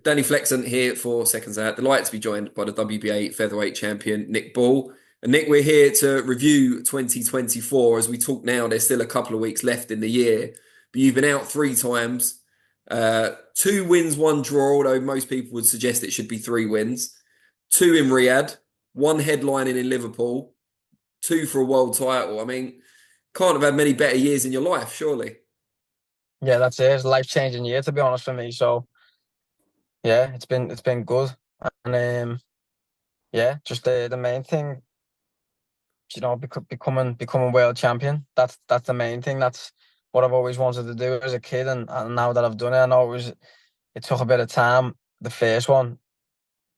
Danny Flexent here for Seconds Out. Delighted to be joined by the WBA featherweight champion, Nick Ball. And Nick, we're here to review 2024. As we talk now, there's still a couple of weeks left in the year, but you've been out 3 times. 2 wins, 1 draw, although most people would suggest it should be 3 wins. 2 in Riyadh, 1 headlining in Liverpool, 2 for a world title. I mean, can't have had many better years in your life, surely. Yeah, that's it. It's a life-changing year, to be honest, for me. So yeah, it's been good, and yeah, just the main thing, becoming world champion. That's the main thing. That's what I've always wanted to do as a kid, and now that I've done it, I know it took a bit of time. The first one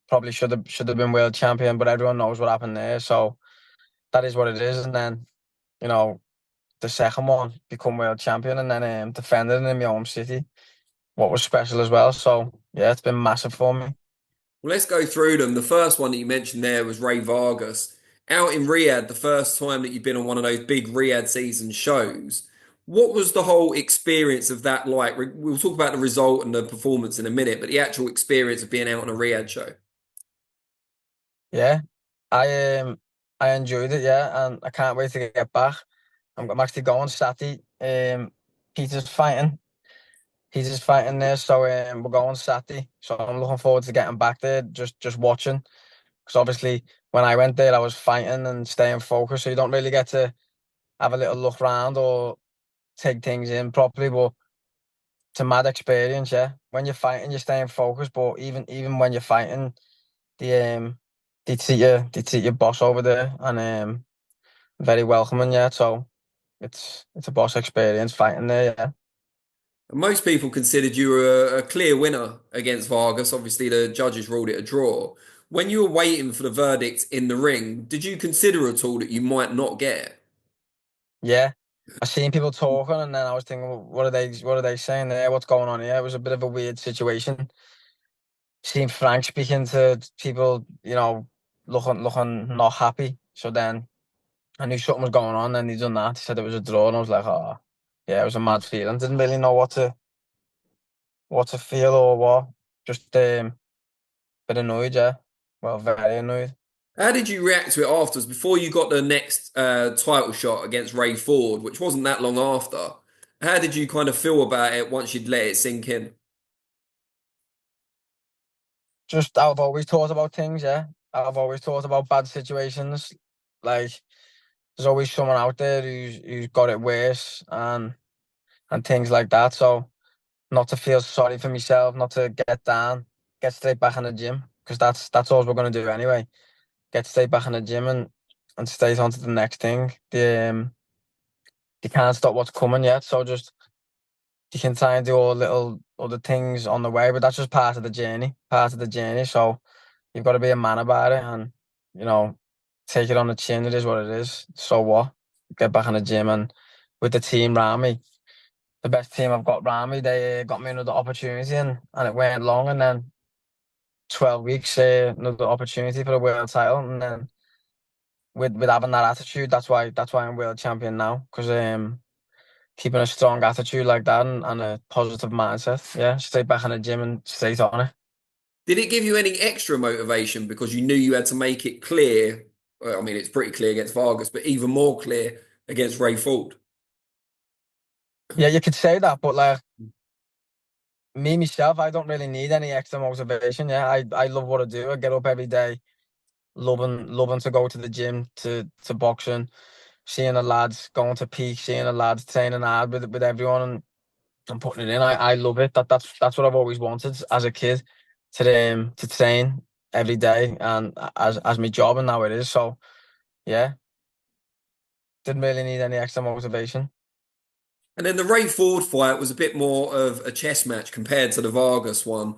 probably should have been world champion, but everyone knows what happened there. So that is what it is, and then you know the second one become world champion, and then defending in my home city. What was special as well. So yeah, it's been massive for me. Well, let's go through them. The first one that you mentioned there was Rey Vargas. Out in Riyadh, the first time that you've been on one of those big Riyadh season shows. What was the whole experience of that like? We'll talk about the result and the performance in a minute, but the actual experience of being out on a Riyadh show. Yeah, I enjoyed it. Yeah, and I can't wait to get back. I'm actually going Saturday. Peter's fighting. Peter's fighting there, so we're going Saturday. So I'm looking forward to getting back there. Just watching, because obviously when I went there, I was fighting and staying focused. So you don't really get to have a little look around or take things in properly. But it's a mad experience, yeah. When you're fighting, you're staying focused. But even when you're fighting, the they treat your boss over there, and very welcoming, yeah. So it's a boss experience fighting there, yeah. Most people considered you were a clear winner against Vargas. Obviously, the judges ruled it a draw. When you were waiting for the verdict in the ring, did you consider at all that you might not get it? Yeah. I seen people talking, and then I was thinking, "Well, what are they saying there? What's going on here?" It was a bit of a weird situation. Seeing Frank speaking to people, looking not happy. So then I knew something was going on, and he done that. He said it was a draw, and I was like, "Oh, yeah." It was a mad feeling. Didn't really know what to feel or what. Just bit annoyed, yeah. Well, very annoyed. How did you react to it afterwards before you got the next title shot against Ray Ford, which wasn't that long after? How did you kind of feel about it once you'd let it sink in? Just I've always thought about things, yeah. I've always thought about bad situations. Like there's always someone out there who's got it worse and things like that. So not to feel sorry for myself, not to get down, get straight back in the gym, because that's all we're gonna do anyway. Get straight back in the gym and straight on to the next thing. They can't stop what's coming yet, so just you can try and do all little other things on the way, but that's just part of the journey, part of the journey. So you've got to be a man about it and, you know, take it on the chin. It is what it is. So what? Get back in the gym, and with the team round me, the best team I've got round me, they got me another opportunity, and it went long, and then 12 weeks, another opportunity for a world title. And then with having that attitude, that's why I'm world champion now, because keeping a strong attitude like that, and a positive mindset. Yeah, stay back in the gym and stay on it. Did it give you any extra motivation because you knew you had to make it clear? Well, I mean, it's pretty clear against Vargas, but even more clear against Ray Ford. Yeah, you could say that, but like me myself, I don't really need any extra motivation. Yeah, I love what I do. I get up every day, loving to go to the gym, to boxing, seeing the lads going to peak, seeing the lads training hard with everyone, and putting it in. I love it. That's what I've always wanted as a kid, to train every day and as my job, and now it is. So yeah, didn't really need any extra motivation. And then the Ray Ford fight was a bit more of a chess match compared to the Vargas one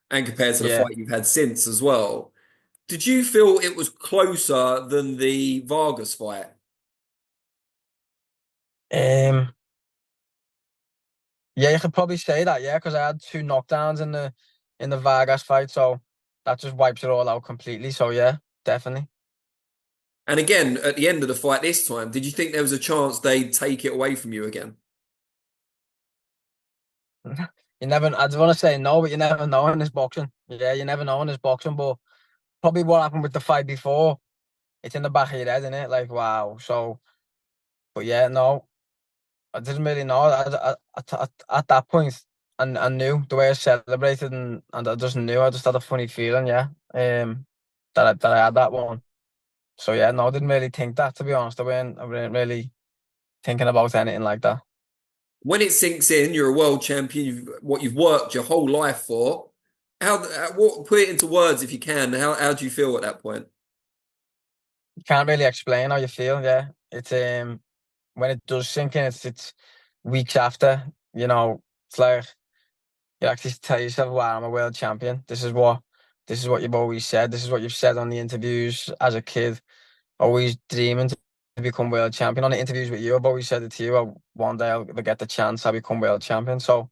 and compared to the Yeah. fight you've had since as well. Did you feel it was closer than the Vargas fight? Um. Yeah, you could probably say that. Yeah, because I had 2 knockdowns in the Vargas fight, so that just wipes it all out completely. So yeah, definitely. And again, at the end of the fight this time, did you think there was a chance they'd take it away from you again? You never. I don't want to say no, but you never know in this boxing. Yeah, you never know in this boxing, but probably what happened with the fight before, it's in the back of your head, isn't it? Like, wow. So, but yeah, no, I didn't really know. At that point, I knew the way I celebrated, and I just knew. I just had a funny feeling, yeah, that I had that one. So yeah, no, I didn't really think that, to be honest. I wasn't really thinking about anything like that. When it sinks in, you're a world champion. What you've worked your whole life for. What? Put it into words if you can. How do you feel at that point? You can't really explain how you feel. Yeah, it's when it does sink in, it's weeks after. You know, it's like you actually tell yourself, "Wow, I'm a world champion. This is what you've always said. This is what you've said on the interviews as a kid. Always dreaming to become world champion. On the interviews with you, I've always said it to you. One day I'll get the chance. I'll become world champion. So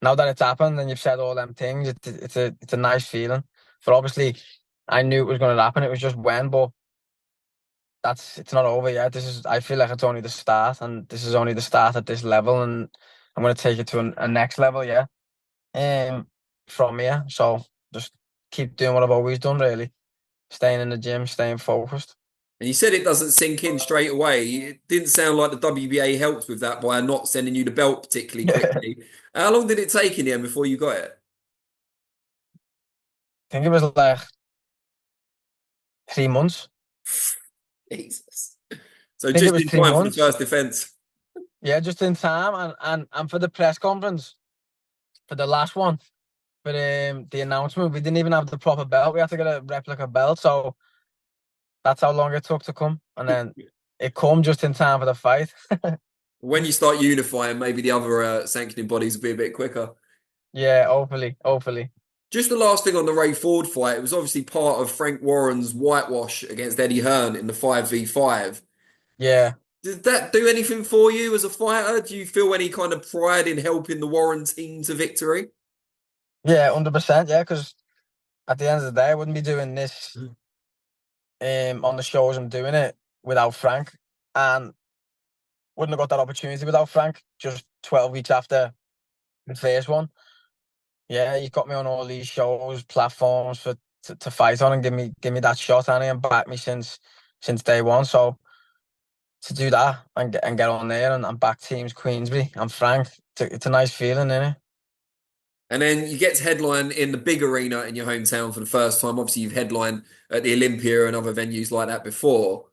now that it's happened and you've said all them things, it's a nice feeling. But obviously, I knew it was going to happen. It was just when, but it's not over yet. I feel like it's only the start, and this is only the start at this level, and I'm going to take it to a next level. Yeah, from here. So just keep doing what I've always done. Really, staying in the gym, staying focused. And you said it doesn't sink in straight away. It didn't sound like the WBA helped with that by not sending you the belt particularly I quickly. How long did it take in the end before you got it? think it was like 3 months. Jesus. So I think it just was in three time for the months. first defense. Yeah, just in time, and for the press conference for the last one, for the announcement, we didn't even have the proper belt. We had to get a replica belt, so that's how long it took to come, and then it come just in time for the fight. When you start unifying, maybe the other sanctioning bodies will be a bit quicker. Yeah, hopefully, hopefully. Just the last thing on the Ray Ford fight, it was obviously part of Frank Warren's whitewash against Eddie Hearn in the 5v5. Yeah, Did that do anything for you as a fighter? Do you feel any kind of pride in helping the Warren team to victory? yeah, 100%. Yeah, because at the end of the day, I wouldn't be doing this on the shows I'm doing it without Frank, and wouldn't have got that opportunity without Frank. Just 12 weeks after the first one. Yeah, you got me on all these shows, platforms to fight on and give me that shot, Annie, and back me since day one. So to do that and get on there and back teams Queensbury and Frank, it's a nice feeling, isn't it? And then you get to headline in the big arena in your hometown for the first time. Obviously, you've headlined at the Olympia and other venues like that before.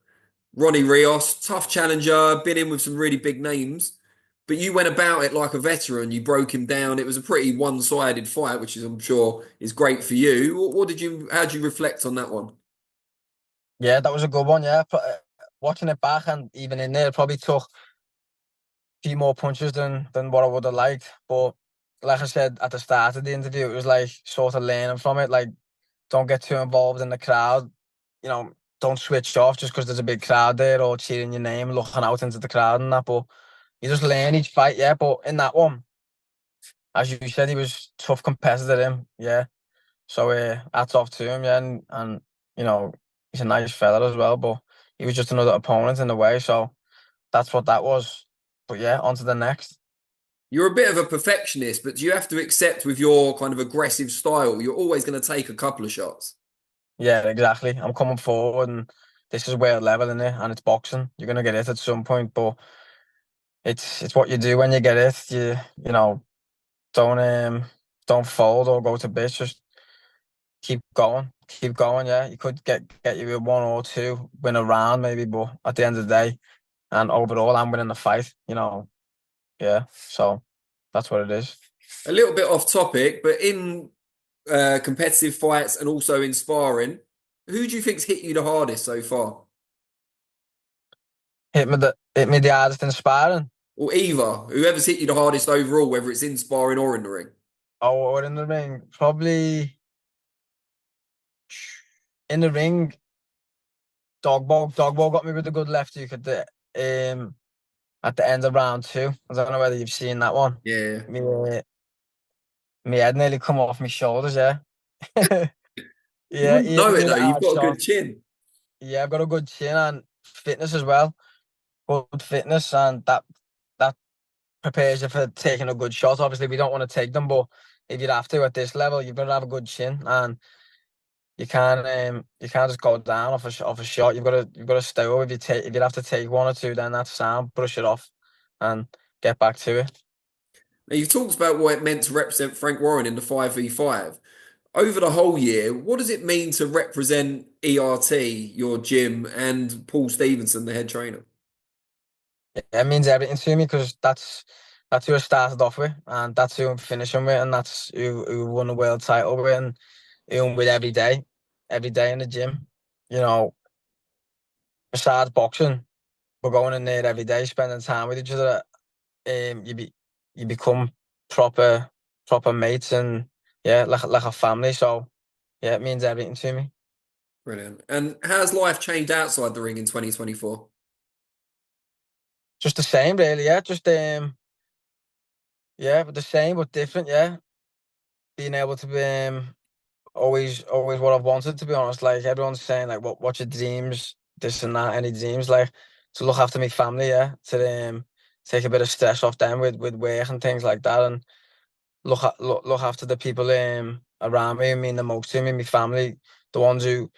Ronnie Rios, tough challenger, been in with some really big names, but you went about it like a veteran. You broke him down. It was a pretty one-sided fight, which is, I'm sure, is great for you. How did you reflect on that one? Yeah, that was a good one. Yeah, watching it back and even in there, it probably took a few more punches than what I would have liked. But like I said at the start of the interview, it was like sort of learning from it. Like, don't get too involved in the crowd. You know, don't switch off just because there's a big crowd there or cheering your name, looking out into the crowd and that. But you just learn each fight, yeah. But in that one, as you said, he was tough competitor, him, yeah. So hats off to him, yeah, and you know he's a nice fella as well. But he was just another opponent in the way, so that's what that was. But yeah, on to the next. You're a bit of a perfectionist, but do you have to accept with your kind of aggressive style, you're always going to take a couple of shots? Yeah, exactly. I'm coming forward, and this is world level in it, and it's boxing. You're gonna get it at some point, but it's what you do when you get it. You know don't don't fold or go to bits. Just keep going, keep going. Yeah, you could get you with one or two, win a round maybe, but at the end of the day, and overall, I'm winning the fight. Yeah. So that's what it is. A little bit off topic, but in competitive fights and also in sparring, who do you think's hit you the hardest so far? Hit me the hardest in sparring. Or either, whoever's hit you the hardest overall, whether it's in sparring or in the ring. Oh, or in the ring, probably in the ring. Dogbo got me with a good left hook at the end of round two. I don't know whether you've seen that one. Yeah. Me, me head nearly come off my shoulders. Yeah, You yeah. wouldn't He hit know me it with though. a You've hard got a shot. good chin. Yeah, I've got a good chin and fitness as well. Good fitness, and that prepares you for taking a good shot. Obviously, we don't want to take them, but if you'd have to at this level, you've got to have a good chin, and you can't just go down off a shot. You've got to stow. If you have to take one or two, then that's sound. Brush it off, and get back to it. Now, you've talked about what it meant to represent Frank Warren in the 5v5. Over the whole year, what does it mean to represent ERT, your gym, and Paul Stevenson, the head trainer? It means everything to me because that's who I started off with, and that's who I'm finishing with, and that's who won the world title with, and who I'm with every day in the gym. You know, besides boxing, we're going in there every day, spending time with each other. You become proper mates, and yeah, like a family. So yeah, it means everything to me. Brilliant. And how's life changed outside the ring in 2024? Just the same, really. Yeah, just yeah, but the same but different. Yeah, being able to be always what I've wanted, to be honest. Like everyone's saying, like, what's your dreams, this and that, any dreams, like to look after my family, yeah, to take a bit of stress off them with work and things like that, and look after the people around me who mean the most to me, my family, the ones who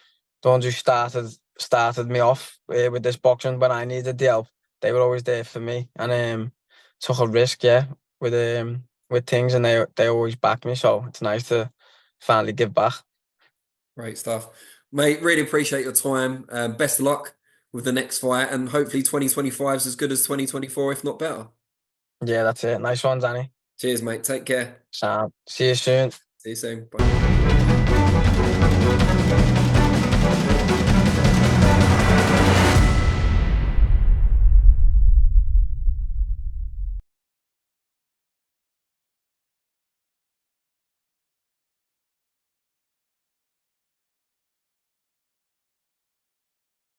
started me off with this boxing when I needed the help. They were always there for me, and took a risk, yeah, with things, and they always backed me. So it's nice to finally give back. Great stuff. Mate, really appreciate your time. Best of luck with the next fight, and hopefully 2025 is as good as 2024, if not better. Yeah, that's it. Nice one, Danny. Cheers, mate. Take care. Sam, see you soon. See you soon. Bye.